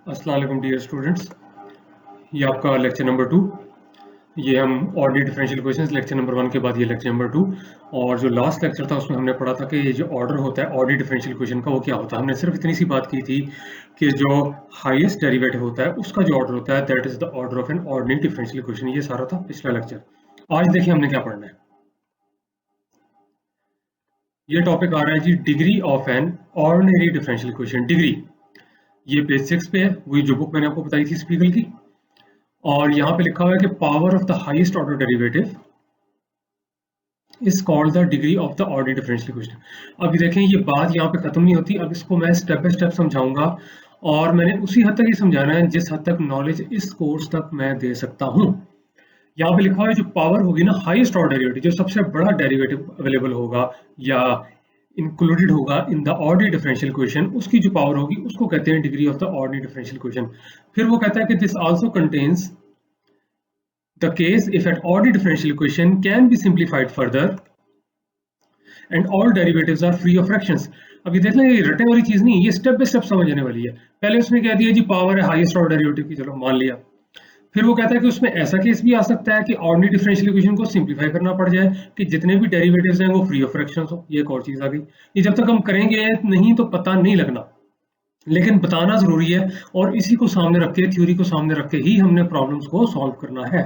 अस्सलाम वालेकुम dear students, ये आपका लेक्चर नंबर 2। ये हम ordinary differential questions lecture number 1 के बाद ये लेक्चर नंबर 2। और जो लास्ट लेक्चर था उसमें हमने पढ़ा था कि ये जो ऑर्डर होता है ऑर्डिनरी डिफरेंशियल क्वेश्चन का वो क्या होता है। हमने सिर्फ इतनी सी बात की थी कि जो हाईएस्ट डेरिवेटिव होता है उसका जो ऑर्डर होता है that is the order of an ordinary differential question. ये सारा था पिछला लेक्चर। आज देखिए हमने क्या पढ़ना है। ये टॉपिक आ रहा है जी, degree of an ordinary differential question. Degree ये पेज 6 पे है, वही जो बुक मैंने आपको बताई थी स्पीगल की। और यहाँ पे लिखा हुआ है कि power of the highest order derivative is called the degree of the ordinary differential question. अभी देखें ये बात यहाँ पे खत्म नहीं होती, अब इसको मैं स्टेप बाय स्टेप समझाऊंगा और मैंने उसी हद तक ही समझाना है जिस हद तक नॉलेज इस कोर्स तक मैं दे सकता हूँ। यहाँ पे लिखा हुआ है जो पावर होगी ना हाईएस्ट ऑर्डर डेरिवेटिव, जो सबसे बड़ा डेरिवेटिव अवेलेबल होगा या इंक्लूडेड होगा in the ordinary differential question, उसकी जो पावर होगी उसको कहते हैं degree of the ordinary differential question. फिर वो कहता है कि this also contains the case if an ordinary differential equation can be simplified further and all derivatives are free of fractions। अब ये देख लें, ये रटने वाली चीज नहीं, ये स्टेप बाय स्टेप समझने वाली है। पहले उसने कह दिया जी पावर है हाईएस्ट ऑर्डर डेरिवेटिव की, चलो मान लिया। फिर वो कहता है कि उसमें ऐसा केस भी आ सकता है कि ऑर्डिनरी डिफरेंशियल इक्वेशन को सिंप्लीफाई करना पड़ जाए कि जितने भी डेरिवेटिव्स हैं वो फ्री ऑफ फ्रैक्शंस हो। ये एक और चीज आ गई। ये जब तक हम करेंगे नहीं तो पता नहीं लगना, लेकिन बताना जरूरी है और इसी को सामने रख के, थ्योरी को सामने रख के ही हमने प्रॉब्लम्स को सॉल्व करना है।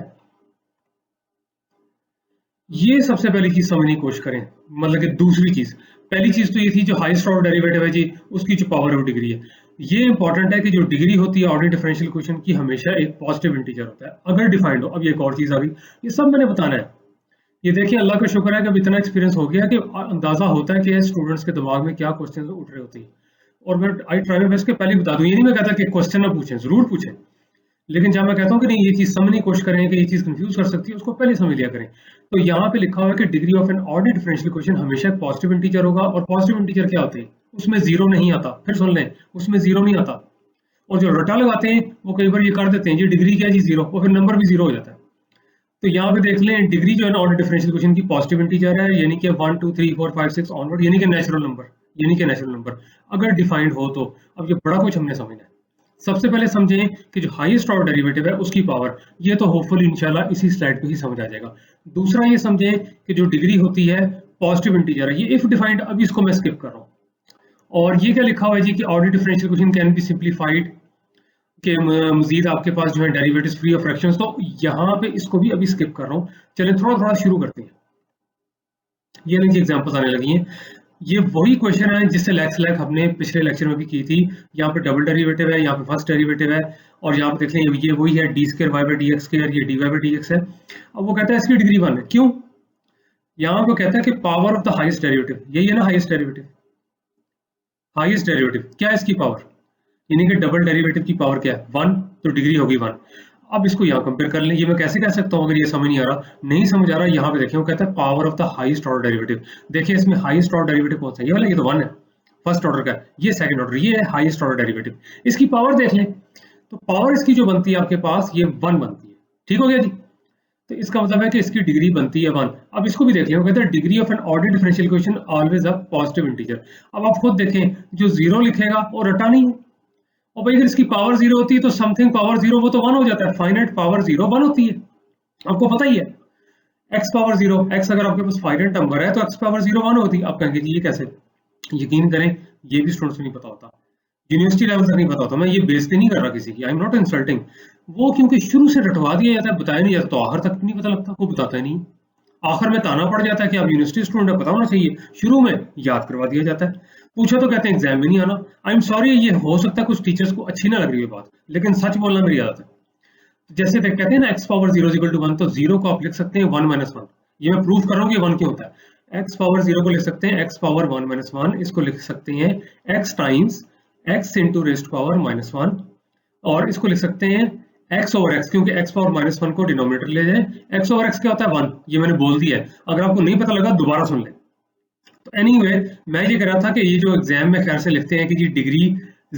ये सबसे पहली चीज समझने की कोशिश करें, मतलब कि दूसरी चीज। पहली चीज तो ये थी जो हाईएस्ट ऑर्डर डेरिवेटिव है जी, उसकी जो पावर ऑफ डिग्री है। ये इंपॉर्टेंट है कि जो डिग्री होती है ऑर्डिनरी डिफरेंशियल इक्वेशन की हमेशा एक पॉजिटिव इंटीजर होता है अगर डिफाइंड हो। अब ये एक और चीज आ गई, ये सब मैंने बताना है। ये देखिए अल्लाह का शुक्र है कि अब इतना एक्सपीरियंस हो गया कि अंदाजा होता है कि स्टूडेंट्स के दिमाग में क्या क्वेश्चन उठ रहे होते हैं। और मैं आई ट्राई माय बेस्ट के पहले बता दूं, ये नहीं मैं कहता कि क्वेश्चन ना पूछें, जरूर पूछें, लेकिन जब मैं कहता हूँ कि नहीं ये चीज समझने की कोशिश करें कि ये चीज कंफ्यूज कर सकती है, उसको पहले समझ लिया करें। तो यहाँ पे लिखा हुआ है कि degree of an ordinary differential equation हमेशा एक पॉजिटिव इंटीजर होगा। और पॉजिटिव इंटीजर क्या होते हैं, उसमें जीरो नहीं आता। फिर सुन लें, उसमें जीरो नहीं आता। और जो रटा लगाते हैं वो कई बार ये कर देते हैं जी डिग्री क्या है जी जीरो, और फिर नंबर भी जीरो हो जाता है। तो यहाँ पे देख लें डिग्री जो है ना ऑर्डिनरी डिफरेंशियल इक्वेशन की पॉजिटिव इंटीजर है, यानी कि 1 2 3 4 5 6 ऑनवर्ड, यानी कि नेचुरल नंबर, यानी कि नेचुरल नंबर अगर डिफाइंड हो तो। अब ये बड़ा कुछ हमने समझना है। सबसे पहले समझें कि जो हाईएस्ट ऑर्डर डेरिवेटिव है उसकी पावर, ये तो होपफुली इंशाल्लाह इसी स्लाइड पे ही समझ आ जाएगा। दूसरा ये समझें कि जो डिग्री होती है पॉजिटिव इंटीजर है, ये इफ डिफाइंड, अब इसको मैं स्किप कर रहा हूँ। और ये क्या लिखा हुआ है जी कि ordinary differential equation can be simplified, के मजीद आपके पास जो है डेरिवेटिव्स फ्री ऑफ फ्रैक्शंस। तो यहाँ पे इसको भी अभी स्किप कर रहा हूँ। चलें थोड़ा थोड़ा शुरू करते हैं। ये नीचे एग्जांपल्स आने लगी हैं। ये वही क्वेश्चन है जिससे लैक हमने पिछले लेक्चर में भी की थी। यहाँ पे डबल डेरिवेटिव है, यहाँ पे फर्स्ट डेरिवेटिव है, और यहाँ पे देख लें ये वही है d square y by d x square, ये d y by d x है। अब वो कहता है इसकी डिग्री 1 है। क्यों? यहाँ पे कहता है कि power of the highest derivative, यही है ना हाईएस्ट डेरिवेटिव। हाईएस्ट डेरिवेटिव क्या है इसकी पावर, यानी कि डबल डेरिवेटिव की पावर क्या है 1, तो डिग्री होगी 1। अब इसको यहाँ कंपेयर कर लें। ये मैं कैसे कह सकता हूँ अगर ये समझ नहीं आ रहा, नहीं समझ आ रहा, यहाँ पे देखिए वो कहता है power of the highest order derivative. देखिए इसमें हाईएस्ट ऑर्डर डेरिवेटिव कौन सा है, ये वाला, ये तो 1 है फर्स्ट ऑर्डर का, ये सेकंड ऑर्डर, ये है हाईएस्ट ऑर्डर डेरिवेटिव। इसकी पावर देख लें, तो पावर इसकी जो बनती है आपके पास ये 1 बनती है। ठीक हो गया जी। तो इसका मतलब है कि इसकी डिग्री बनती है 1। अब इसको भी देख लें, वो कहता है degree of an ordinary differential equation always a positive integer. अब आप खुद देखें, जो जीरो लिखेगा वो रटा नहीं है। और भाई अगर इसकी पावर जीरो होती है तो समथिंग पावर जीरो वो तो 1 हो जाता है। फाइनाइट पावर जीरो 1 होती है, आपको पता ही है। एक्स पावर जीरो, एक्स अगर आपके पास फाइनाइट नंबर है तो एक्स पावर जीरो 1 होती है। आप कहेंगे जी ये कैसे, यकीन करें ये भी स्टूडेंट्स को नहीं पता होता, यूनिवर्सिटी लेवल तक नहीं पता होता। मैं ये बेइज्जती नहीं कर रहा किसी की, आई एम नॉट इंसल्टिंग। वो क्योंकि शुरू से रटवा दिया जाता है, बताया नहीं जाता, तो आखिर तक नहीं पता लगता, वो बताता ही नहीं। आखिर में ताना पड़ जाता है कि आप यूनिवर्सिटी स्टूडेंट है, पता होना चाहिए। शुरू में याद करवा दिया जाता है, पूछा तो कहते हैं एग्जाम में नहीं आना। आई एम सॉरी, ये हो सकता है कुछ टीचर्स को अच्छी ना लग रही है बात, लेकिन सच बोलना मेरी आदत है। जैसे कहते हैं ना x power zero equal to 1, तो जीरो को आप लिख सकते हैं 1 - 1। ये मैं प्रूफ कर रहा हूँ कि 1 क्यों होता है। एक्स पावर जीरो को लिख सकते हैं एक्स पावर 1 - 1, इसको लिख सकते हैं x times x into rest power -1, और इसको लिख सकते हैं एक्स ओवर एक्स, क्योंकि एक्स पावर -1 को डिनोमिनेटर ले जाए। एक्स ओवर एक्स क्या होता है 1, ये मैंने बोल दिया है। अगर आपको नहीं पता लगा दोबारा सुन लें। तो एनीवे मैं ये कह रहा था कि ये जो एग्जाम में खैर से लिखते हैं कि जी डिग्री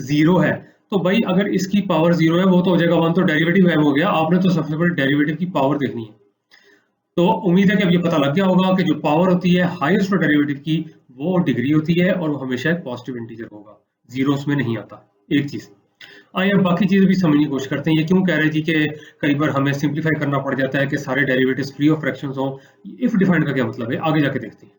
0 है, तो भाई अगर इसकी पावर 0 है वो तो हो जाएगा 1, तो डेरिवेटिव गायब हो गया। आपने तो सबसे पहले डेरिवेटिव की पावर देखनी है। तो उम्मीद है कि अब ये पता लग गया होगा कि जो पावर होती है हाईएस्ट डेरिवेटिव की वो डिग्री होती है और वो हमेशा एक पॉजिटिव इंटीजर होगा, जीरो उसमें नहीं आता। एक चीज। आइए अब बाकी चीजें भी समझने की कोशिश करते हैं। ये क्यों कह रहे हैं जी कि कई बार हमें सिंप्लीफाई करना पड़ जाता है कि सारे डेरिवेटिव्स फ्री ऑफ फ्रैक्शंस हों। इफ डिफाइंड का क्या मतलब है, आगे जाके देखते हैं।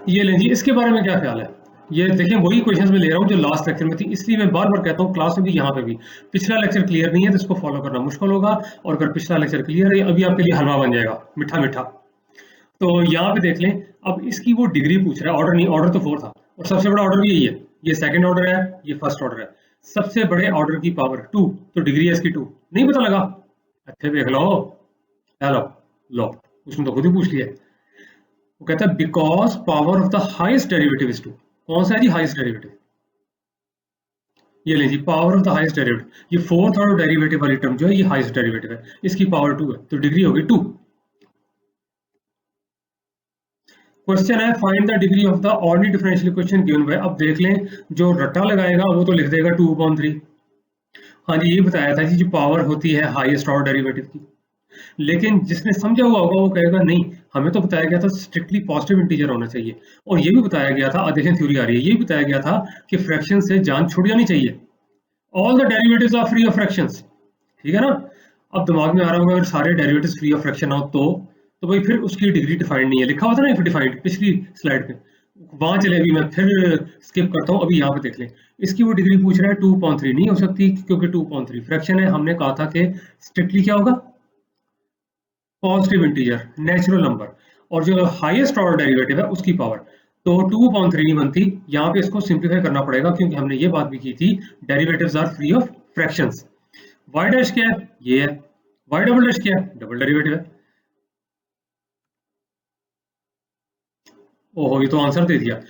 ये लें जी, इसके बारे में क्या ख्याल है? ये देखें, वही क्वेश्चंस मैं ले रहा हूँ जो लास्ट लेक्चर में थी, इसलिए मैं बार-बार कहता हूँ क्लास में भी, यहाँ पे भी। पिछला लेक्चर क्लियर नहीं है तो इसको फॉलो करना मुश्किल होगा, और अगर पिछला लेक्चर क्लियर है, अभी आपके लिए हलवा बन जाएगा, मीठा-मीठा। तो यहाँ पे देख लें, अब इसकी वो डिग्री पूछ रहा है, ऑर्डर नहीं, ऑर्डर तो 4 था, और सबसे बड़ा ऑर्डर भी यही है। ये सेकंड ऑर्डर है, ये फर्स्ट ऑर्डर है। सबसे बड़े ऑर्डर की पावर 2, तो डिग्री है इसकी 2। नहीं पता लगा? अच्छे देख लो, हेलो, लो, उसने तो खुद ही पूछ लिया है। वो कहता है because power of the highest derivative is 2। कौन सा है जी हाईएस्ट डेरिवेटिव? ये लीजिए, power of the highest derivative, ये फोर्थ ऑर्डर डेरिवेटिव वाली टर्म जो है, ये हाईएस्ट डेरिवेटिव है, इसकी पावर 2 है, तो डिग्री होगी 2। क्वेश्चन है find the degree of the ordinary differential equation given by. अब देख लें, जो रट्टा लगाएगा वो तो लिख देगा 2/3। हाँ जी, ये बताया था जी, जो पावर होती है हाईएस्ट ऑर्डर डेरिवेटिव की। लेकिन जिसने समझा हुआ होगा वो कहेगा नहीं, हमें तो बताया गया था स्ट्रिक्टली पॉजिटिव इंटीजर होना चाहिए, और ये भी बताया गया था, देखें थ्योरी आ रही है, ये भी बताया गया था कि फ्रैक्शन से जान छुट जानी चाहिए। All the derivatives are free of fractions. ठीक है ना? अब दिमाग में आ रहा होगा, अगर सारे डेरिवेटिव्स फ्री ऑफ फ्रैक्शन हो तो भाई फिर उसकी डिग्री डिफाइंड नहीं है, लिखा हुआ था ना इफ डिफाइंड पिछली स्लाइड पे, वहां चले, अभी मैं फिर स्किप करता हूँ, अभी यहाँ पे देख लें। इसकी वो डिग्री पूछ रहा है 2/3, नहीं हो सकती क्योंकि 2/3 फ्रैक्शन है। हमने कहा था कि स्ट्रिक्टली क्या होगा, पॉजिटिव इंटीजर, नेचुरल नंबर, और जो हाईएस्ट ऑर्डर डेरिवेटिव है उसकी पावर, तो 2/3 नहीं बनती। यहाँ पे इसको सिंप्लीफाई करना पड़ेगा, क्योंकि हमने ये बात भी की थी derivatives are free of fractions. Y dash क्या है? ये है। वाई डबल डैश क्या है? डबल डेरिवेटिव है। ओहो, ये तो आंसर दे दिया।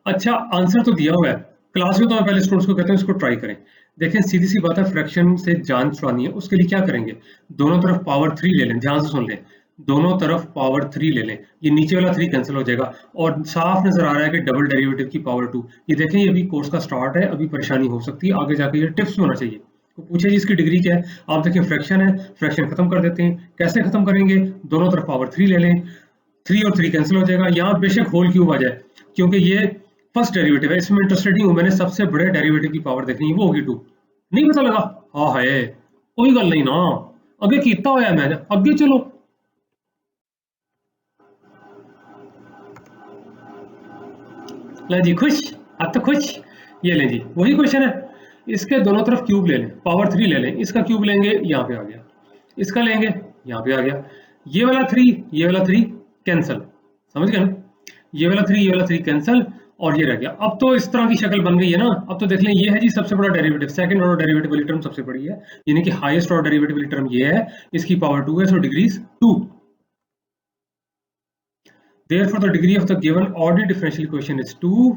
अच्छा, आंसर तो दिया हुआ है, क्लास में तो मैं पहले स्टूडेंट्स को कहता हूँ इसको ट्राई करें। देखें, सीधी सी बात है, फ्रैक्शन से जान छुड़ानी है, उसके लिए क्या करेंगे, दोनों तरफ पावर 3 ले लें, ध्यान से सुन लें, दोनों तरफ पावर 3 ले लें, ये नीचे वाला 3 कैंसिल हो जाएगा, और साफ नजर आ रहा है कि डबल डेरिवेटिव की पावर 2। ये देखें, ये अभी कोर्स का स्टार्ट है, अभी परेशानी हो सकती है, आगे जाके ये टिप्स में होना चाहिए। तो पूछे जी इसकी डिग्री क्या है? आप देखें, फ्रैक्शन है, फ्रैक्शन खत्म कर देते हैं। कैसे खत्म करेंगे? दोनों तरफ पावर 3 ले लें, 3 और 3 कैंसिल हो जाएगा, यहाँ बेशक होल क्यूब आ जाए, क्योंकि ये फर्स्ट डेरिवेटिव है, इसमें इंटरेस्टेड नहीं हूं, मैंने सबसे बड़े डेरिवेटिव की पावर देखनी है, वो होगी 2। नहीं पता लगा? हाँ है, कोई गल नहीं ना, अगे कीता होया मैंने, अगे चलो। ले जी खुश, अब तो खुश। ये ले जी, वही क्वेश्चन है, इसके दोनों तरफ क्यूब ले लें, पावर 3 ले लें, इसका क्यूब लेंगे, यहाँ पे आ गया, इसका लेंगे, यहाँ पे आ गया, ये वाला 3, ये वाला 3 कैंसल, समझ गए ना? ये वाला 3, ये वाला 3 कैंसल, और ये रह गया। अब तो इस तरह की शक्ल बन गई है ना। अब तो देख लें, ये है जी सबसे बड़ा डेरिवेटिव, सेकंड ऑर्डर डेरिवेटिव वाली टर्म सबसे बड़ी है, यानी कि हाईएस्ट ऑर्डर डेरिवेटिव वाली टर्म ये है, इसकी पावर 2 है, सो degrees 2। Therefore the degree of the given ordinary differential equation is 2।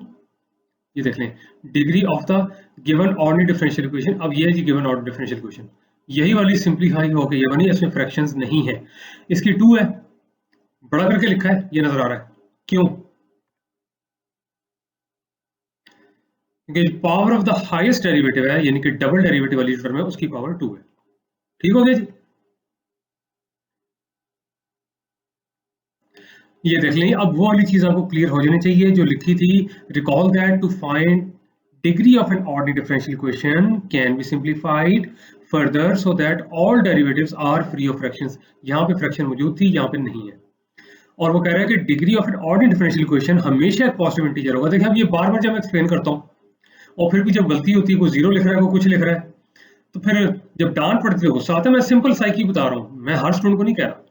ये देख लें, degree of the given ordinary differential equation, अब ये है जी गिवन ऑर्डिनरी डिफरेंशियल इक्वेशन, यही वाली सिंप्लीफाई हो गई, ये बनी, इसमें फ्रैक्शंस नहीं है, इसकी 2 है, बड़ा करके लिखा है, ये नजर आ रहा है, क्यों? क्योंकि power of the highest derivative है, यानी कि डबल डेरिवेटिव वाली टर्म है, उसकी पावर 2 है। ठीक हो गया जी? ये देख लें, अब वो वाली चीज आपको क्लियर हो जानी चाहिए जो लिखी थी, recall that to find degree of an ordinary differential equation can be simplified further so that all derivatives are free of fractions. यहाँ पे फ्रैक्शन मौजूद थी, यहाँ पे नहीं है, और वो कह रहा है कि degree of an ordinary differential equation हमेशा एक पॉजिटिव इंटीजर होगा। देखिए, अब ये बार बार जब मैं एक्सप्लेन करता हूँ, और फिर भी जब गलती होती है, कोई 0 लिख रहा है, कोई कुछ लिख रहा है, तो फिर जब डांट पड़ती है गुस्सा आता है। मैं सिंपल साइकी बता रहा हूँ, मैं हर स्टूडेंट को नहीं कह रहा।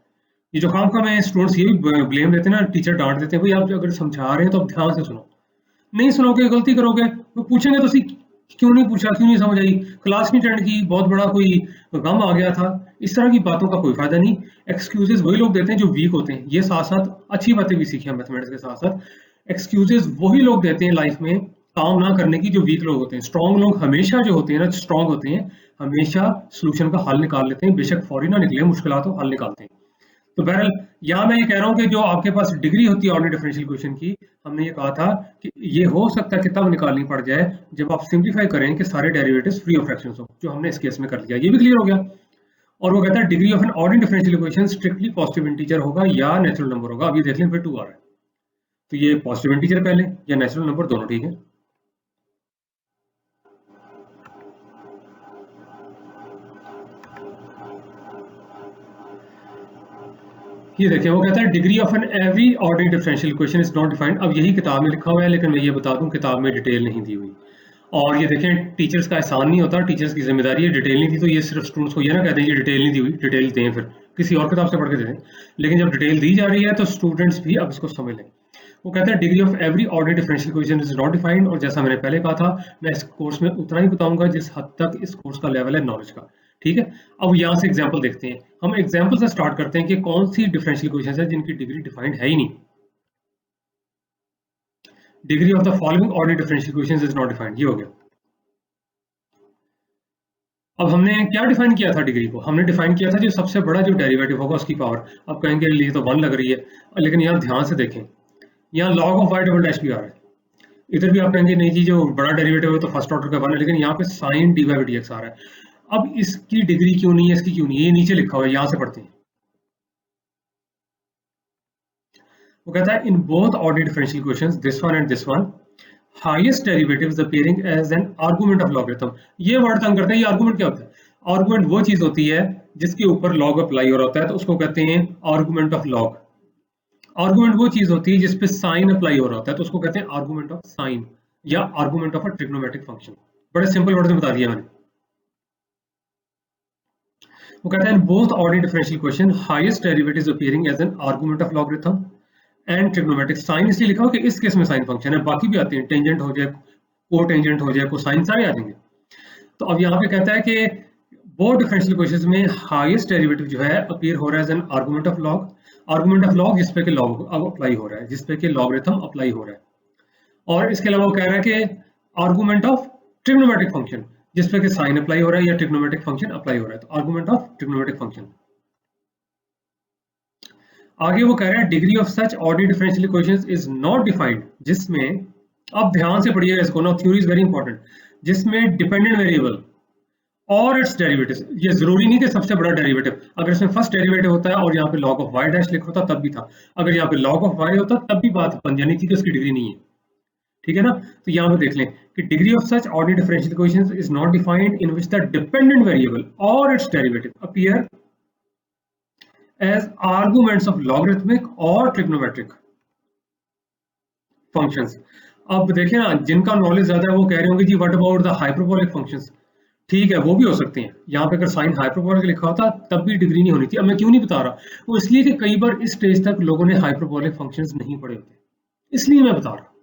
ये जो काम का मैं स्टूडेंट्स ये भी ब्लेम देते हैं ना, टीचर डांट देते हैं, भाई आप अगर समझा रहे हैं तो आप ध्यान से सुनो, नहीं सुनोगे गलती करोगे, वो पूछेंगे तो क्यों नहीं पूछा, क्यों नहीं समझ आई, क्लास नहीं अटेंड की, बहुत बड़ा कोई गम आ गया था, इस तरह की बातों का कोई फायदा नहीं। एक्सक्यूजेस वही लोग देते हैं जो वीक होते हैं, ये साथ साथ अच्छी बातें भी सीखी हैं मैथमेटिक्स के साथ साथ। एक्सक्यूजेस वही लोग देते हैं लाइफ में काम ना करने की, जो वीक लोग होते हैं। स्ट्रॉन्ग लोग हमेशा जो होते हैं ना, स्ट्रॉन्ग होते हैं, हमेशा सोल्यूशन का हल निकाल लेते हैं, बेशक फौरी ना निकले, मुश्किल तो हल निकालते हैं। तो बहरहाल यहाँ मैं ये कह रहा हूँ कि जो आपके पास डिग्री होती है ऑर्डिनरी डिफरेंशियल इक्वेशन की, हमने ये कहा था कि ये हो सकता है कि तब निकालनी पड़ जाए जब आप सिंप्लीफाई करें कि सारे डेरिवेटिव्स फ्री ऑफ फ्रैक्शंस हो, जो हमने इस केस में कर लिया। ये भी क्लियर हो गया। और वो कहता है degree of an ordinary differential equation strictly positive integer होगा या नेचुरल नंबर होगा। अभी देख लें, फिर 2 आ रहा है, तो ये पॉजिटिव इंटीजर पहले या नेचुरल नंबर दोनों ठीक है। ये देखिए वो कहता है degree of an every ordinary differential equation is not defined. अब यही किताब में लिखा हुआ है, लेकिन मैं ये बता दूं किताब में डिटेल नहीं दी हुई। और ये देखें टीचर्स का एहसान नहीं होता, टीचर्स की जिम्मेदारी है। डिटेल नहीं दी तो ये सिर्फ स्टूडेंट्स को ये ना कहते हैं ये डिटेल नहीं दी हुई, डिटेल दें, फिर किसी और किताब से पढ़ के दे दें। लेकिन जब डिटेल दी जा रही है तो स्टूडेंट्स भी अब इसको समझ लें। वो कहता है degree of every ordinary differential equation is not defined. और जैसा मैंने पहले कहा था, मैं इस कोर्स में उतना ही बताऊंगा जिस हद तक इस कोर्स का लेवल है नॉलेज का, ठीक है। अब यहाँ से एग्जाम्पल देखते हैं। हम एग्जाम्पल से स्टार्ट करते हैं कि कौन सी डिफरेंशियल इक्वेशन है जिनकी डिग्री डिफाइंड है ही नहीं। Degree of the following ordinary differential equation is not defined, ये हो गया। अब हमने क्या डिफाइन किया था डिग्री को? हमने डिफाइन किया था जो सबसे बड़ा जो डेरिवेटिव होगा उसकी पावर। अब कहेंगे ये तो 1 लग रही है, लेकिन यहाँ ध्यान से देखें, यहाँ log of y double dash भी आ रहा है। इधर भी आप कहेंगे नहीं जी जो बड़ा डेरिवेटिव है तो फर्स्ट ऑर्डर का 1 है, लेकिन यहाँ पे sin dy by dx आ रहा है। अब इसकी डिग्री क्यों नहीं है, इसकी क्यों नहीं है? ये नीचे लिखा हुआ है, यहाँ से पढ़ते हैं। वो कहता है in both ordinary differential equations this one and this one highest derivatives appearing as an argument of logarithm. ये वर्ड तंग करते हैं, ये आर्गुमेंट क्या होता है? आर्गुमेंट वो चीज होती है जिसके ऊपर लॉग अप्लाई हो रहा होता है, तो उसको कहते हैं आर्गुमेंट ऑफ लॉग। आर्गुमेंट वो चीज होती है जिसपे साइन अप्लाई हो रहा होता है, तो उसको कहते हैं आर्गुमेंट ऑफ साइन या argument of a trigonometric function. बड़े सिंपल वर्ड में बता दिया मैंने। वो कहता है both ordinary differential equation highest derivatives appearing as an argument of logarithm and trigonometric. Sine इसलिए लिखा हो कि इस केस में साइन फंक्शन है, बाकी भी आते हैं, टेंजेंट हो जाए, कोटेंजेंट हो जाए, कोसाइन, सारे आ जाएंगे। तो अब यहाँ पे कहता है कि वो डिफरेंशियल इक्वेशंस में हाईएस्ट डेरिवेटिव जो है अपीयर हो रहा है as an argument of log. Argument of log जिसपे कि लॉग अप्लाई हो रहा है, जिसपे कि लॉगरिथम अप्लाई हो रहा है। और इसके अलावा वो कह रहा है कि आर्गुमेंट ऑफ ट्रिग्नोमेट्रिक फंक्शन जिसपे कि साइन अप्लाई हो रहा है या ट्रिग्नोमेट्रिक फंक्शन अप्लाई हो रहा है, तो आर्गुमेंट ऑफ ट्रिग्नोमेट्रिक फंक्शन। आगे वो कह रहा है degree of such ordinary differential equations is not defined, जिसमें, अब ध्यान से पढ़िएगा इसको ना, थ्योरी इज वेरी इंपॉर्टेंट, जिसमें dependent variable or it's derivatives, ये जरूरी नहीं कि सबसे बड़ा डेरिवेटिव, अगर इसमें फर्स्ट डेरिवेटिव होता है और यहाँ पे log ऑफ y डैश लिखा होता तब भी था, अगर यहाँ पे log ऑफ y होता तब भी बात बन जानी थी कि उसकी डिग्री नहीं है, ठीक है ना। तो यहाँ पे देख लें कि degree of such ordinary differential equations is not defined in which the dependent variable or its derivative appear as arguments of logarithmic or trigonometric functions. अब देखें ना, जिनका नॉलेज ज्यादा है वो कह रहे होंगे जी what about the hyperbolic functions. ठीक है, वो भी हो सकते हैं। यहाँ पे अगर साइन हाइपरबोलिक लिखा होता तब भी डिग्री नहीं होनी थी। अब मैं क्यों नहीं बता रहा, वो इसलिए कि कई बार इस स्टेज तक लोगों ने हाइपरबोलिक फंक्शंस नहीं पढ़े होते, इसलिए मैं बता रहा।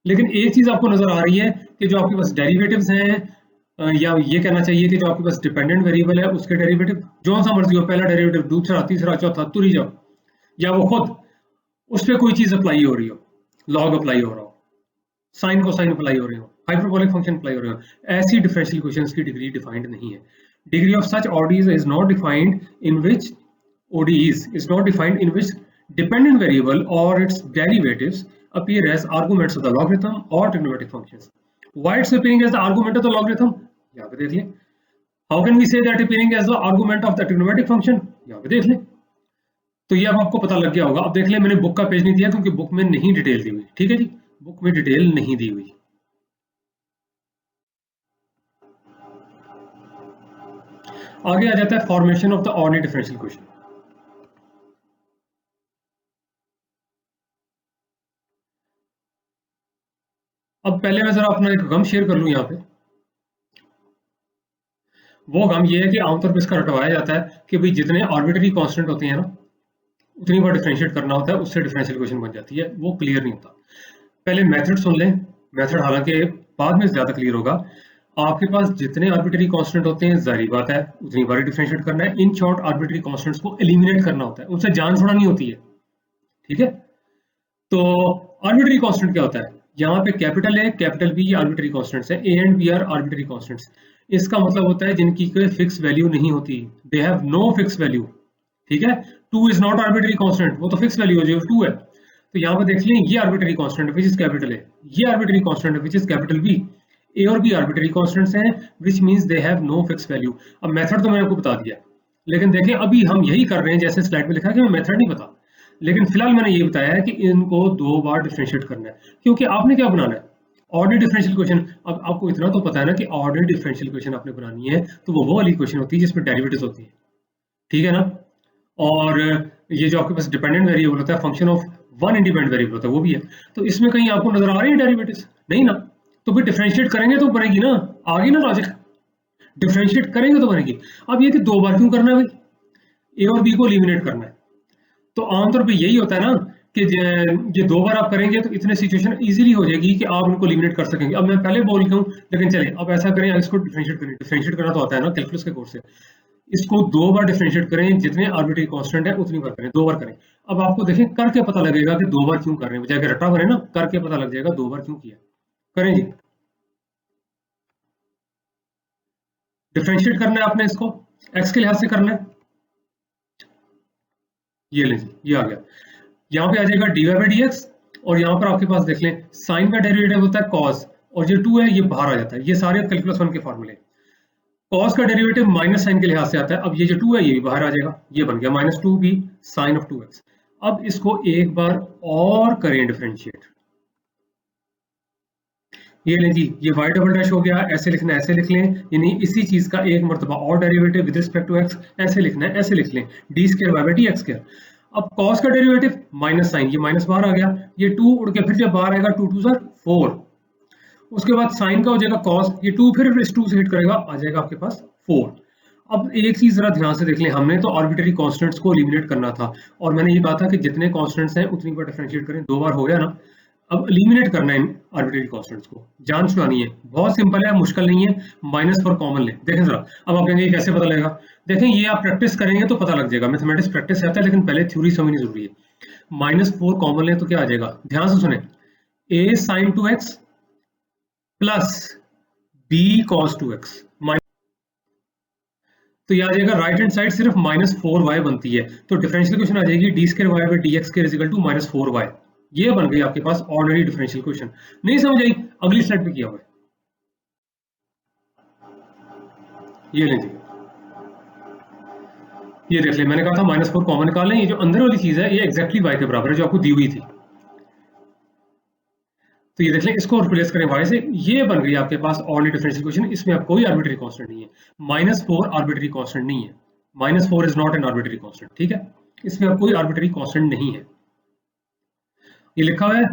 लेकिन एक चीज आपको नजर आ रही है कि जो आपके पास डेरिवेटिव्स हैं, या ये कहना चाहिए कि जो आपके पास डिपेंडेंट वेरिएबल है उसके डेरिवेटिव जो सा मर्जी हो, पहला डेरिवेटिव, दूसरा, तीसरा, चौथा, तुरी जाओ, या वो खुद उस पर कोई चीज अप्लाई हो रही हो, लॉग अप्लाई हो रहा हो, साइन को साइन अप्लाई हो रहे हो, हाइपरबोलिक फंक्शन अप्लाई हो रहे हो, ऐसी डिफरेंशियल इक्वेशंस की डिग्री डिफाइंड नहीं है। Degree of such ODEs is not defined in which ODEs is not defined in which dependent variable or its derivatives appear as arguments of the logarithm or trigonometric functions. Why it's appearing as the argument of the logarithm? यहाँ पे देख लें। How can we say that appearing as the argument of the trigonometric function? यहाँ पे देख लें। तो ये अब आपको पता लग गया होगा। अब देख लें, मैंने बुक का पेज नहीं दिया क्योंकि बुक में नहीं डिटेल दी हुई, ठीक है जी, बुक में डिटेल नहीं दी हुई। आगे आ जाता है formation of the ordinary differential equation. अब पहले मैं जरा अपना एक गम शेयर कर लूं यहाँ पे। वो गम ये है कि आमतौर पर इसका रटवाया जाता है कि भाई जितने आर्बिट्री कांस्टेंट होते हैं ना उतनी बार डिफरेंशिएट करना होता है, उससे डिफरेंशियल इक्वेशन बन जाती है। वो क्लियर नहीं होता। पहले मेथड सुन लें। मेथड हालांकि बाद में ज्यादा क्लियर होगा। आपके पास जितने आर्बिट्री कांस्टेंट होते हैं, जाहिर बात है उतनी बार डिफरेंशिएट करना है। इन शॉर्ट आर्बिट्री कांस्टेंट्स को एलिमिनेट करना होता है, उनसे जान छुड़ानी होती है, ठीक है। तो आर्बिट्री कांस्टेंट क्या होता है? यहाँ पे कैपिटल ए, कैपिटल बी, ये आर्बिट्री कांस्टेंट्स है। A and B are arbitrary constants. इसका मतलब होता है जिनकी कोई फिक्स वैल्यू नहीं होती, they have no fix value, ठीक है। 2 इज नॉट आर्बिट्री कांस्टेंट, वो तो फिक्स वैल्यू हो जाएगी, 2 है। तो यहाँ पे देख लें, ये arbitrary constant which is capital A, ये arbitrary constant which is capital B. A और बी आर्बिट्री कांस्टेंट्स हैं which means they have no fix value. अब मेथड तो मैंने आपको बता दिया, लेकिन देखें अभी हम यही कर रहे हैं जैसे स्लाइड में लिखा है कि मैं मेथड नहीं बता। लेकिन फिलहाल मैंने ये बताया है कि इनको 2 बार डिफरेंशिएट करना है, क्योंकि आपने क्या बनाना है, ऑर्डिनरी डिफरेंशियल क्वेश्चन। अब आपको इतना तो पता है ना कि ऑर्डिनरी डिफरेंशियल क्वेश्चन आपने बनानी है तो वो वाली क्वेश्चन होती है जिसमें डेरिवेटिव्स होती है, ठीक है ना। और ये जो आपके पास डिपेंडेंट वेरिएबल होता है, function of one independent variable होता है, वो भी है। तो इसमें कहीं आपको नजर आ रही है डेरिवेटिव्स? नहीं ना। तो फिर डिफरेंशिएट करेंगे तो बनेगी ना, आगे ना लॉजिक, डिफरेंशिएट करेंगे तो बनेगी। अब ये कि 2 बार क्यों करना है भाई, ए और बी को एलिमिनेट करना है। तो आमतौर पे यही होता है ना कि ये 2 बार आप करेंगे तो इतने सिचुएशन इजीली हो जाएगी कि आप उनको एलिमिनेट कर सकेंगे। अब मैं पहले बोल रहा हूँ, लेकिन चलिए अब ऐसा करें, इसको डिफरेंशिएट करें। डिफरेंशिएट करना तो आता है ना कैलकुलस के कोर्स से। इसको 2 बार डिफरेंशिएट करें, जितने आर्बिट्री कांस्टेंट है उतनी बार करें, 2 बार करें। अब आपको देखें करके पता लगेगा कि 2 बार क्यों कर रहे हैं, बजाय कि रट्टा भरे ना, करके पता लग जाएगा 2 बार क्यों किया। करें जी, डिफरेंशिएट करना है आपने, इसको एक्स के लिहाज से करना है। ये ले जी, ये आ गया। यहाँ पे आ जाएगा dy बाई dx, और यहाँ पर आपके पास देख लें साइन का डेरिवेटिव होता है cos, और ये 2 है ये बाहर आ जाता है। ये सारे कैलकुलस 1 के फॉर्मूले। cos का डेरिवेटिव माइनस साइन के लिहाज से आता है। अब ये जो 2 है ये भी बाहर आ जाएगा, ये बन गया minus 2b sign of 2x। अब इसको एक बार और करें डिफरेंशिएट। ये लें जी, ये y डबल डैश हो गया, ऐसे लिखना है, ऐसे लिख लें, यानी इसी चीज का एक मर्तबा और derivative with respect to x, ऐसे लिखना है, ऐसे लिख लें, d square y by d x square. अब cos का डेरिवेटिव माइनस साइन, ये माइनस बाहर आ गया, ये 2 उड़ के फिर जब बाहर आएगा 2 2 ज़र 4, उसके बाद साइन का हो जाएगा cos, ये 2 फिर इस 2 से हिट करेगा, आ जाएगा आपके पास 4। अब एक चीज जरा ध्यान से देख लें, हमने तो आर्बिट्री कांस्टेंट्स को एलिमिनेट करना था, और मैंने ये कहा था कि जितने कांस्टेंट्स हैं उतनी बार डिफरेंशिएट करें, 2 बार हो गया ना। अब एलिमिनेट करना है इन आर्बिट्री कांस्टेंट्स को, जान छुड़ानी है, बहुत सिंपल है, मुश्किल नहीं है। -4 कॉमन लें, देखें जरा। अब आप कहेंगे कैसे पता लगेगा, देखें ये आप प्रैक्टिस करेंगे तो पता लग जाएगा, मैथमेटिक्स प्रैक्टिस आता है, लेकिन पहले थ्योरी समझनी जरूरी है। -4 कॉमन लें तो क्या आ जाएगा, ध्यान से सुने, a sin 2x plus b cos 2x, तो ये आ जाएगा राइट हैंड साइड सिर्फ -4y बनती है, तो डिफरेंशियल क्वेश्चन आ जाएगी d square y by d x square is equal to -4y। ये बन गई आपके पास ऑर्डिनरी डिफरेंशियल क्वेश्चन। नहीं समझ आई, अगली स्लाइड पे किया हुआ है, ये ले लीजिए, ये देख ले, मैंने कहा था -4 कॉमन निकालें, ये जो अंदर वाली चीज है ये एग्जैक्टली y के बराबर है जो आपको दी हुई थी। तो ये देख लें, इसको रिप्लेस करें y से, ये बन गई आपके पास ऑर्डिनरी डिफरेंशियल क्वेश्चन। इसमें अब कोई आर्बिट्री कांस्टेंट नहीं है, -4 आर्बिट्री कांस्टेंट नहीं है, -4 is not an arbitrary constant, ठीक है, इसमें अब कोई आर्बिट्री कांस्टेंट नहीं है। ये लिखा हुआ है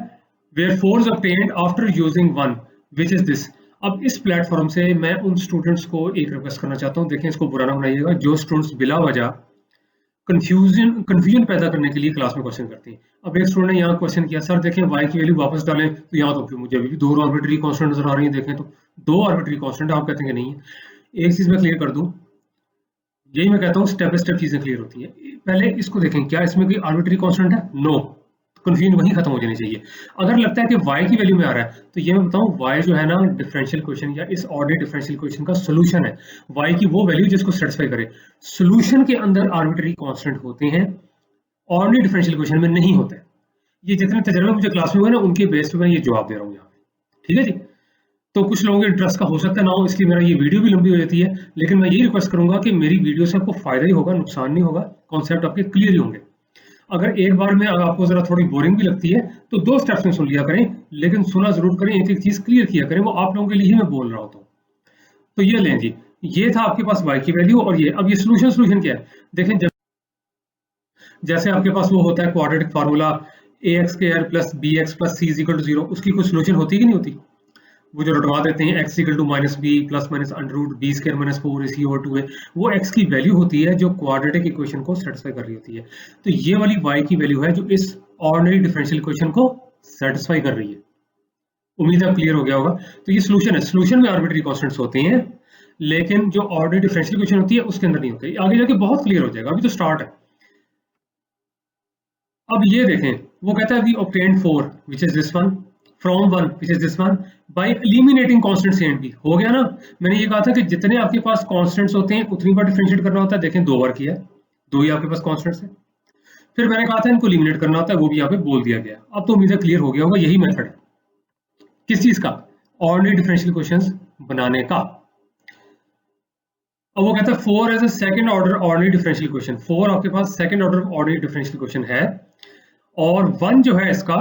where force obtained after using one which is this. अब इस प्लेटफॉर्म से मैं उन स्टूडेंट्स को एक रिक्वेस्ट करना चाहता हूँ, देखें इसको बुरा ना बनाइएगा, जो स्टूडेंट्स बिला वजह कंफ्यूजन पैदा करने के लिए क्लास में क्वेश्चन करते हैं। अब एक स्टूडेंट ने यहाँ क्वेश्चन किया, सर देखें y की वैल्यू वापस डालें, तो यहाँ तो मुझे अभी भी 2 आर्बिट्री कांस्टेंट नजर आ रही है, देखें तो 2 आर्बिट्री कांस्टेंट, आप कहते हैं कि नहीं है। एक चीज मैं क्लियर कर दूं, यही मैं कहता हूँ स्टेप बाय स्टेप चीजें क्लियर होती है। पहले इसको देखें, क्या इसमें कोई आर्बिट्री कांस्टेंट है? नो, कंफ्यूजन वहीं खत्म हो जानी चाहिए। अगर लगता है कि y की वैल्यू में आ रहा है, तो ये मैं बताऊं y जो है ना डिफरेंशियल क्वेश्चन या इस ऑर्डिनरी डिफरेंशियल क्वेश्चन का सॉल्यूशन है, y की वो वैल्यू जिसको सेटिस्फाई करे। सॉल्यूशन के अंदर आर्बिट्री कांस्टेंट होते हैं, ऑर्डिनरी डिफरेंशियल क्वेश्चन में नहीं होते। ये जितने तजर्बे मुझे क्लास में हुए ना उनके बेस पे मैं ये जवाब दे रहा हूँ यहाँ पे, ठीक है जी। तो कुछ लोगों के इंटरेस्ट का हो सकता है ना हो, इसलिए मेरा ये वीडियो भी लंबी हो जाती है, लेकिन मैं यही रिक्वेस्ट करूंगा कि मेरी वीडियो से आपको फायदा ही होगा, नुकसान नहीं होगा, कॉन्सेप्ट आपके क्लियर ही होंगे। अगर एक बार में आपको जरा थोड़ी बोरिंग भी लगती है तो 2 स्टेप्स में सुन लिया करें, लेकिन सुना जरूर करें, एक एक चीज क्लियर किया करें, वो आप लोगों के लिए ही मैं बोल रहा होता हूँ। तो ये लें जी, ये था आपके पास y की वैल्यू, और ये अब ये सोल्यूशन क्या है, देखें जब जैसे आपके पास वो होता है quadratic formula ax square plus bx plus c is equal to 0, उसकी कोई सोल्यूशन होती है कि नहीं होती? वो जो रटवा देते हैं x equal to -b plus minus under root b square minus 4ac/2 है, वो x की वैल्यू होती है जो क्वाड्रेटिक इक्वेशन को सेटिस्फाई कर रही होती है। तो ये वाली y की वैल्यू है जो इस ऑर्डिनरी डिफरेंशियल इक्वेशन को सेटिस्फाई कर रही है। उम्मीद है क्लियर हो गया होगा। तो ये सोल्यूशन है, सोल्यूशन में आर्बिट्री कांस्टेंट्स होते हैं, लेकिन जो ऑर्डिनरी डिफरेंशियल इक्वेशन होती है उसके अंदर नहीं होते। आगे जाके बहुत क्लियर हो जाएगा, अभी तो स्टार्ट है। अब ये देखें, वो कहता है we obtained 4 which is this one from 1 which is this one by eliminating constants a and b। हो गया ना, मैंने ये कहा था कि जितने आपके पास कांस्टेंट्स होते हैं उतनी बार डिफरेंशिएट करना होता है, देखें 2 बार किया है, 2 ही आपके पास कांस्टेंट्स है। फिर मैंने कहा था इनको एलिमिनेट करना होता है, वो भी यहाँ पे बोल दिया गया। अब तो उम्मीद है क्लियर हो गया होगा, यही मेथड है किस चीज का, ऑर्डिनरी डिफरेंशियल क्वेश्चंस बनाने का। अब वो कहता है 4 as a second order ordinary differential equation, 4 आपके पास second order ordinary differential equation है और 1 जो है इसका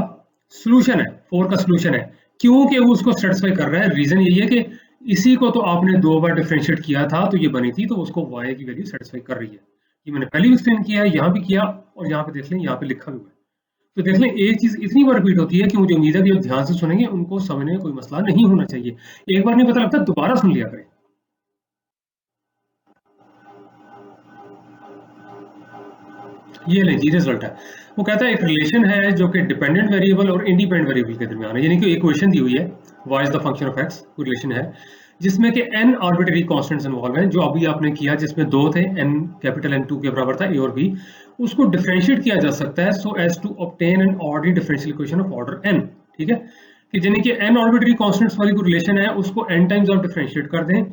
सॉल्यूशन है, 4 का सॉल्यूशन है। क्योंकि वो उसको सेटिस्फाई कर रहा है, रीजन यही है कि इसी को तो आपने 2 बार डिफरेंशिएट किया था तो ये बनी थी, तो उसको y की वैल्यू सेटिस्फाई कर रही है। ये मैंने पहले भी एक्सप्लेन किया है, यहाँ भी किया और यहाँ पे देख लें, यहाँ पे लिखा भी हुआ है। तो देख लें एक चीज इतनी बार रिपीट होती है कि मुझे उम्मीद है कि जो ध्यान से सुनेंगे उनको समझने में कोई मसला नहीं होना चाहिए। एक बार नहीं पता लगता, दोबारा सुन लिया करें। ये ले जी रिजल्ट है। वो कहता है एक रिलेशन है जो कि डिपेंडेंट वेरिएबल और इंडिपेंडेंट वेरिएबल के दरमियान है, यानी कि इक्वेशन दी हुई है y is the function of x, कोई रिलेशन है जिसमें कि n आर्बिट्ररी कांस्टेंट्स इन्वॉल्व हैं, जो अभी आपने किया जिसमें दो थे, n कैपिटल N2 के बराबर था a और b, उसको डिफरेंशिएट किया जा सकता है so as to obtain an ordinary differential equation of order n। ठीक है, कि यानी कि n आर्बिट्ररी कांस्टेंट्स वाली कोई रिलेशन है उसको n टाइम्स आप डिफरेंशिएट कर दें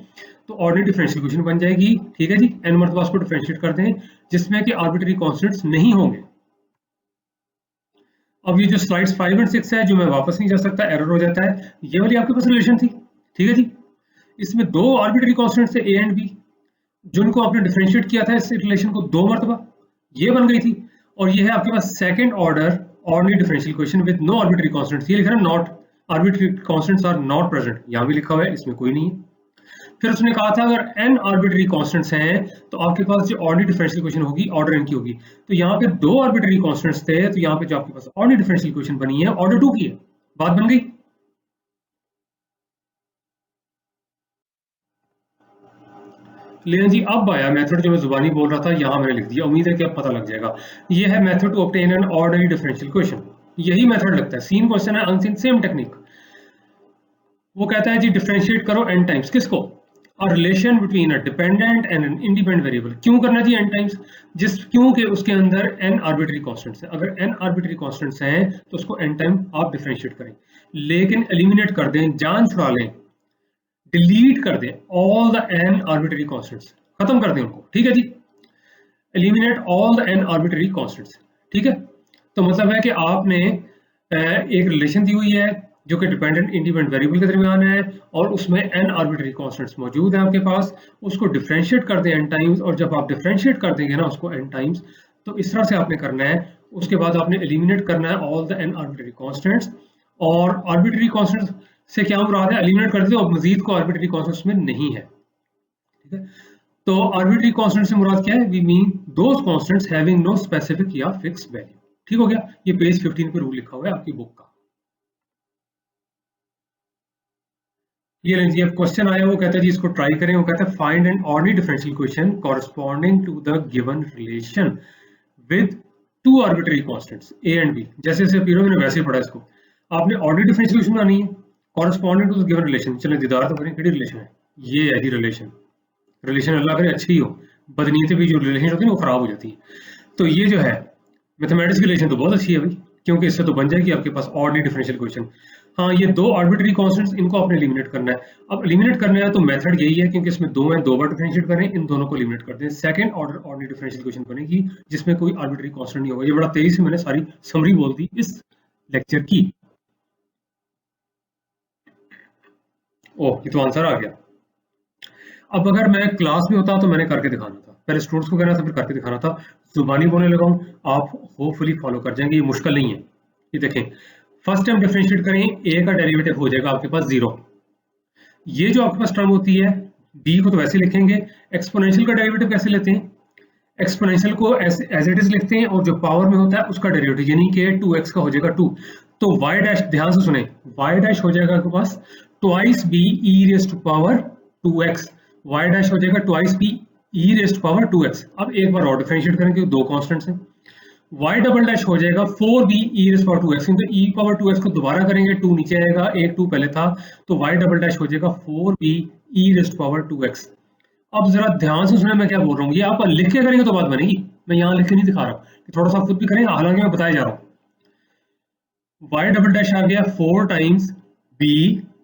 तो ऑर्डिनरी डिफरेंशियल इक्वेशन बन जाएगी। ठीक है जी, n मरतबा उसको डिफरेंशिएट कर दें जिसमें कि आर्बिट्ररी कांस्टेंट्स नहीं होंगे। अब ये जो स्लाइड्स 5 और 6 है जो मैं वापस नहीं जा सकता, एरर हो जाता है, ये वाली आपके पास रिलेशन थी। ठीक है जी, इसमें दो आर्बिट्ररी कांस्टेंट्स थे a एंड b, जिनको आपने डिफरेंशिएट किया था इस रिलेशन को 2 मरतबा, ये बन गई थी। और ये है आपके पास second order ordinary differential equation with no arbitrary constants, ये लिखा है not arbitrary constants are not present, यहाँ भी लिखा हुआ है, इसमें कोई नहीं है। फिर उसने कहा था अगर n आर्बिट्ररी कांस्टेंट्स हैं तो आपके पास जो ऑर्डिनरी डिफरेंशियल इक्वेशन होगी ऑर्डर n की होगी। तो यहाँ पे दो आर्बिट्ररी कांस्टेंट्स थे, तो यहाँ पे जो आपके पास ऑर्डिनरी डिफरेंशियल इक्वेशन बनी है ऑर्डर 2 की है। बात बन गई। लेकिन जी अब आया मेथड जो मैं जुबानी बोल रहा था, यहाँ मैंने लिख दिया, उम्मीद है कि अब पता लग जाएगा। ये है method to obtain an ordinary differential equation, यही मेथड लगता है। सीन क्वेश्चन है, अनसीन सेम टेक्निक। वो कहता है जी डिफरेंशिएट करो n टाइम्स किसको, a relation between a dependent and an independent variable। क्यों करना चाहिए n टाइम्स, क्योंकि उसके अंदर n आर्बिट्ररी कांस्टेंट्स हैं। अगर n आर्बिट्ररी कांस्टेंट्स हैं तो उसको n टाइम आप डिफरेंशिएट करें, लेकिन एलिमिनेट कर दें, जान छुड़ा लें, डिलीट कर दें all the n arbitrary constants, खत्म कर दें उनको। ठीक है जी, eliminate all the n arbitrary constants. ठीक है, तो मतलब है कि आपने एक रिलेशन दी हुई है जो कि डिपेंडेंट इंडिपेंडेंट वेरिएबल के दरमियान है और उसमें n आर्बिट्ररी कांस्टेंट्स मौजूद है आपके पास, उसको डिफरेंशिएट कर दें n टाइम्स, और जब आप डिफरेंशिएट कर देंगे ना उसको n टाइम्स, तो इस तरह से आपने करना है। उसके बाद आपने एलिमिनेट करना है all the n arbitrary constants, और आर्बिट्ररी कांस्टेंट्स से क्या मुराद है, एलिमिनेट कर दें और मजीद को आर्बिट्ररी कांस्टेंट्स में नहीं है। ठीक है, तो आर्बिट्ररी कांस्टेंट से मुराद क्या है, we mean those constants having no specific या फिक्स वैल्यू। ठीक हो गया, ये पेज 15 पे रूल लिखा हुआ है आपकी बुक का। ये लीजिए अब क्वेश्चन आया, वो कहता है जी इसको ट्राई करें। वो कहता है find an ordinary differential equation corresponding to the given relation with two arbitrary constants a and b। जैसे जैसे पीरो मैंने वैसे ही पढ़ा इसको, आपने ऑर्डिनरी डिफरेंशियल इक्वेशन बनानी है corresponding to the given relation. चलिए दीदार तो करें, किहड़ी रिलेशन है, ये है जी रिलेशन। रिलेशन अल्लाह करे अच्छी हो, बदनीयत भी जो रिलेशन होती है वो खराब हो जाती है। तो ये जो है मैथमेटिक्स की रिलेशन तो बहुत अच्छी है भाई, क्योंकि इससे तो बन जाएगी आपके पास ऑर्डिनरी डिफरेंशियल इक्वेशन। हाँ, ये दो आर्बिट्ररी कांस्टेंट्स, इनको आपने एलिमिनेट करना है। अब एलिमिनेट करना है तो मेथड यही है, क्योंकि इसमें दो हैं, दो बार डिफरेंशिएट करें, इन दोनों को एलिमिनेट कर दें, second order ordinary differential equation बनेगी जिसमें कोई आर्बिट्ररी कांस्टेंट नहीं होगा। ये बड़ा तेजी से मैंने सारी समरी बोल दी इस लेक्चर की। ओह, ये तो आंसर आ गया। अब अगर मैं क्लास में होता तो मैंने करके दिखाना था, पहले स्टूडेंट्स को कहना था फिर करके दिखाना था। जुबानी बोलने लगा हूँ, आप होपफुली फॉलो कर जाएंगे, ये मुश्किल नहीं है। ये देखें, फर्स्ट टाइम डिफरेंशिएट करें, a का डेरिवेटिव हो जाएगा आपके पास 0। ये जो आपके पास टर्म होती है b को तो वैसे लिखेंगे, एक्सपोनेंशियल का डेरिवेटिव कैसे लेते हैं, एक्सपोनेंशियल को एज इट इज लिखते हैं और जो पावर में होता है उसका डेरिवेटिव यानी कि 2x का हो जाएगा 2। तो y डैश, ध्यान से सुने, y डैश हो जाएगा आपके पास twice b e raise to power 2x, y dash हो जाएगा twice b e raise to power 2x। अब एक बार और डिफरेंशिएट करेंगे, दो कांस्टेंट्स हैं, y डबल डैश हो जाएगा 4b e raise to power 2x, क्योंकि e पावर 2x को दोबारा करेंगे 2 नीचे आएगा, एक 2 पहले था, तो y डबल डैश हो जाएगा 4b e raise to power 2x। अब जरा ध्यान से सुने मैं क्या बोल रहा हूँ, ये आप लिख के करेंगे तो बात बनेगी, मैं यहाँ लिख के नहीं दिखा रहा, कि थोड़ा सा खुद भी करें, हालांकि मैं बताया जा रहा हूँ। y डबल डैश आ गया 4 times b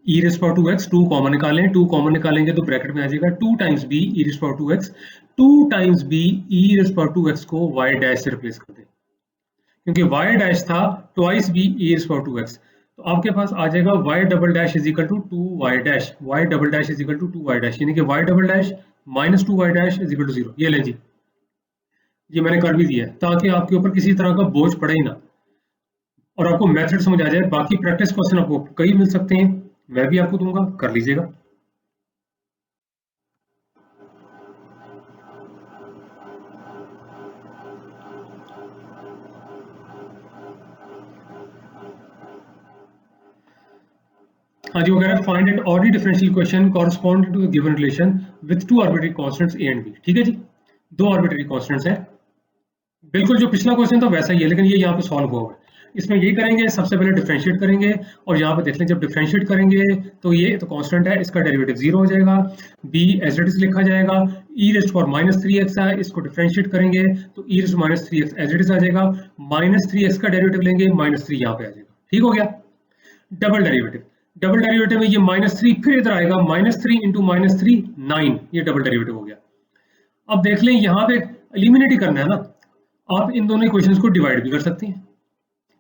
e raise to power 2x, 2 common निकालें, 2 कॉमन निकालेंगे तो ब्रैकेट में आ जाएगा 2 times b e raise to power 2x, 2 times b e raise to power 2x को y डैश से रिप्लेस कर दें, क्योंकि y डैश था twice b e raise to power 2x, तो आपके पास आ जाएगा y double dash is equal to 2y dash, y double dash is equal to 2y dash, यानी कि y double dash -2y dash is equal to 0। ये लें जी, ये मैंने कर भी दिया है ताकि आपके ऊपर किसी तरह का बोझ पड़े ही ना और आपको मेथड समझ आ जाए। बाकी प्रैक्टिस क्वेश्चन आपको कई मिल सकते हैं, मैं भी आपको दूंगा, कर लीजिएगा। हाँ जी, वो कह रहा है find an ordinary differential equation corresponding to the given relation with two arbitrary constants A and B. ठीक है जी, दो आर्बिट्री कांस्टेंट्स हैं, बिल्कुल जो पिछला क्वेश्चन था वैसा ही है, लेकिन ये यहाँ पे सॉल्व हुआ है। इसमें ये करेंगे, सबसे पहले डिफरेंशिएट करेंगे और यहाँ पे देख लें, जब डिफरेंशिएट करेंगे तो ये तो कांस्टेंट है, इसका डेरिवेटिव 0 हो जाएगा। b एज इट इज लिखा जाएगा, e⁻³ है, इसको डिफरेंशिएट करेंगे तो e⁻³ एज इट इज आ जाएगा, -3x का डेरिवेटिव लेंगे, -3 यहाँ पे आ जाएगा। ठीक हो गया। डबल डेरिवेटिव में ये -3 फिर इधर आएगा, -3 इंटू -3 9, ये डबल डेरिवेटिव हो गया। अब देख लें यहाँ पे एलिमिनेट ही करना है ना, आप इन दोनों इक्वेशंस को डिवाइड भी कर सकते हैं,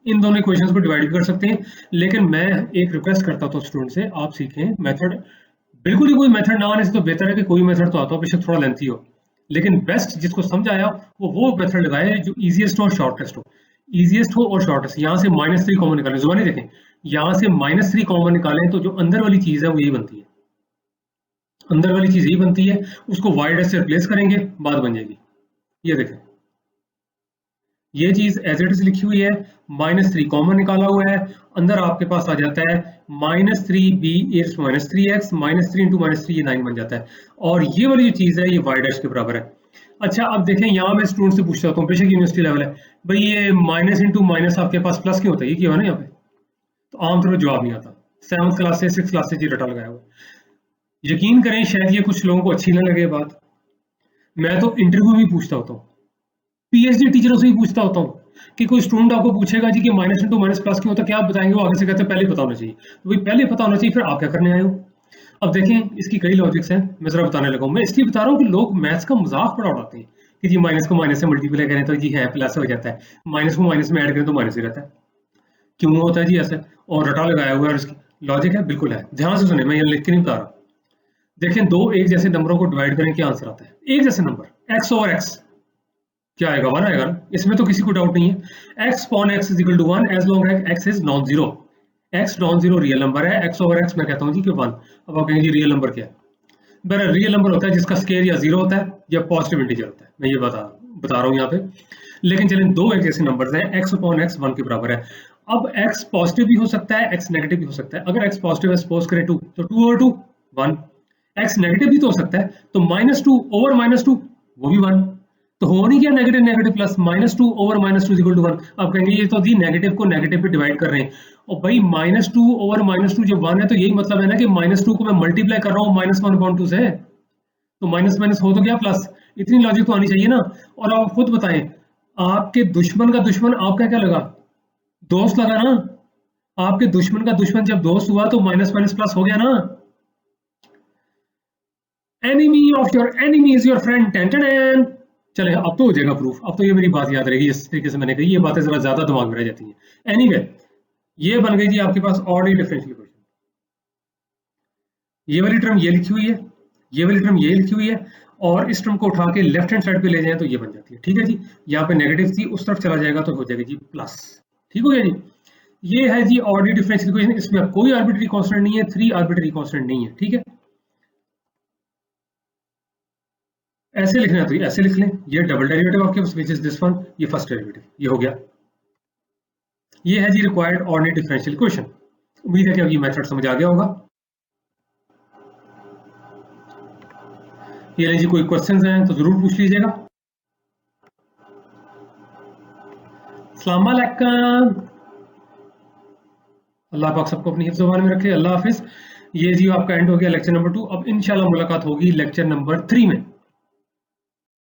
इन दोनों इक्वेशंस को डिवाइड भी कर सकते हैं, लेकिन मैं एक रिक्वेस्ट करता हूँ स्टूडेंट से, आप सीखें मेथड। बिल्कुल ही कोई मेथड ना आने से तो बेहतर है कि कोई मेथड तो आता हो, बेशक थोड़ा लेंथी हो, लेकिन बेस्ट जिसको समझ आया वो मेथड लगाए जो इजीएस्ट हो और शॉर्टेस्ट हो। इजीएस्ट हो और शॉर्टेस्ट। यहाँ से -3 कॉमन निकालें, जुबानी देखें, यहाँ से -3 कॉमन निकालें तो जो अंदर वाली चीज है वो यही बनती है, अंदर वाली चीज यही बनती है, उसको वाई डैश से रिप्लेस करेंगे, बात बन जाएगी। ये देखें, ये चीज एज इट इज लिखी हुई है, -3 कॉमन निकाला हुआ है, अंदर आपके पास आ जाता है -3b e⁻³ -3 इंटू -3 ये 9 बन जाता है, और ये वाली जो चीज है ये वाई डैश के बराबर है। अच्छा, अब देखें, यहाँ मैं स्टूडेंट से पूछता हूँ, बेशक यूनिवर्सिटी लेवल है, भाई ये माइनस इंटू माइनस आपके पास प्लस क्यों होता है, ये क्यों है ना यहाँ पे, तो आमतौर पर जवाब नहीं आता। 7th क्लास से 6th क्लास से जी रटा लगाया हुआ। यकीन करें शायद ये कुछ लोगों को अच्छी ना लगे बात, मैं तो इंटरव्यू में पूछता होता हूँ, पीएचडी टीचरों से ही पूछता होता हूँ कि कोई स्टूडेंट आपको पूछेगा जी कि माइनस इंटू माइनस प्लस क्यों होता है, क्या आप बताएंगे, वो आगे से कहते हैं पहले पता होना चाहिए। तो भाई पहले पता होना चाहिए, फिर आप क्या करने आए हो। अब देखें, इसकी कई लॉजिक्स हैं, मैं जरा बताने लगा हूँ। मैं इसलिए बता रहा हूँ कि लोग मैथ्स का मजाक बड़ा उड़ाते हैं कि जी माइनस को माइनस से मल्टीप्लाई करें तो जी है प्लस हो जाता है, माइनस को माइनस में ऐड करें तो माइनस ही रहता है, क्यों होता है जी ऐसे, और रटा लगाया हुआ है, इसकी लॉजिक है, बिल्कुल है। ध्यान से सुने, मैं ये लिख के नहीं बता रहा। देखें, दो एक जैसे नंबरों को डिवाइड करें, क्या आंसर आता है, एक जैसे नंबर x ओवर x क्या आएगा, 1 आएगा ना, इसमें तो किसी को डाउट नहीं है। x upon x is equal to 1 as long as x is non zero. x non zero real number है, x ओवर x मैं कहता हूँ जी कि 1। अब आप कहेंगे जी रियल नंबर क्या है, बहर रियल नंबर होता है जिसका स्केयर या 0 होता है या पॉजिटिव इंटीजर होता है, मैं ये बता रहा हूँ यहाँ पे। लेकिन चलें, दो एक जैसे नंबर्स हैं, x अपॉन x 1 के बराबर है। अब x पॉजिटिव भी हो सकता है, x नेगेटिव भी हो सकता है। अगर x पॉजिटिव है, सपोज करें 2, तो 2 ओवर 2 1। x नेगेटिव भी तो हो सकता है, तो -2 ओवर -2 वो भी 1। तो हो नहीं क्या negative negative plus, -2 over -2 equal to 1। आप कहेंगे ये तो जी नेगेटिव को नेगेटिव पे डिवाइड कर रहे हैं, और भाई -2 ओवर -2 जब 1 है तो यही मतलब है ना कि -2 को मैं मल्टीप्लाई कर रहा हूँ -1/2 से, तो माइनस माइनस हो तो गया प्लस। इतनी लॉजिक तो आनी चाहिए ना। और आप खुद बताएं, आपके दुश्मन का दुश्मन आपका क्या लगा, दोस्त लगा ना। आपके दुश्मन का दुश्मन जब दोस्त हुआ तो माइनस माइनस प्लस हो गया ना। Enemy of your enemy is your friend. टेंटेन। चले, अब तो हो जाएगा प्रूफ, अब तो ये मेरी बात याद रहेगी जिस तरीके से मैंने कही, ये बातें जरा ज्यादा दिमाग में रह जाती हैं। एनीवे, ये बन गई जी आपके पास ऑर्डिनरी डिफरेंशियल इक्वेशन। ये वाली टर्म ये लिखी हुई है, ये वाली टर्म ये लिखी हुई है, और इस टर्म को उठा के लेफ्ट हैंड साइड पे ले जाएं तो ये बन जाती है। ठीक है जी, यहाँ पे नेगेटिव थी, उस तरफ चला जाएगा तो हो जाएगा जी प्लस। ठीक हो गया जी। ये है जी ऑर्डिनरी डिफरेंशियल इक्वेशन। इसमें कोई आर्बिट्री कांस्टेंट नहीं है, 3 आर्बिट्री कांस्टेंट नहीं है। ठीक है, ऐसे लिखना है तो ऐसे लिख लें। ये डबल डेरिवेटिव आपके पास, विच इज दिस वन, ये फर्स्ट डेरिवेटिव, ये हो गया। ये है जी रिक्वायर्ड ऑर्डिनरी डिफरेंशियल इक्वेशन। उम्मीद है कि अब ये मेथड समझ आ गया होगा। ये लीजिए, कोई क्वेश्चंस हैं तो जरूर पूछ लीजिएगा। अस्सलाम वालेकुम। अल्लाह पाक सबको अपनी हिफ्ज़ ज़ुबान में रखे। अल्लाह हाफिज। ये जी आपका एंड हो गया लेक्चर नंबर 2। अब इंशाल्लाह मुलाकात होगी लेक्चर नंबर 3 में।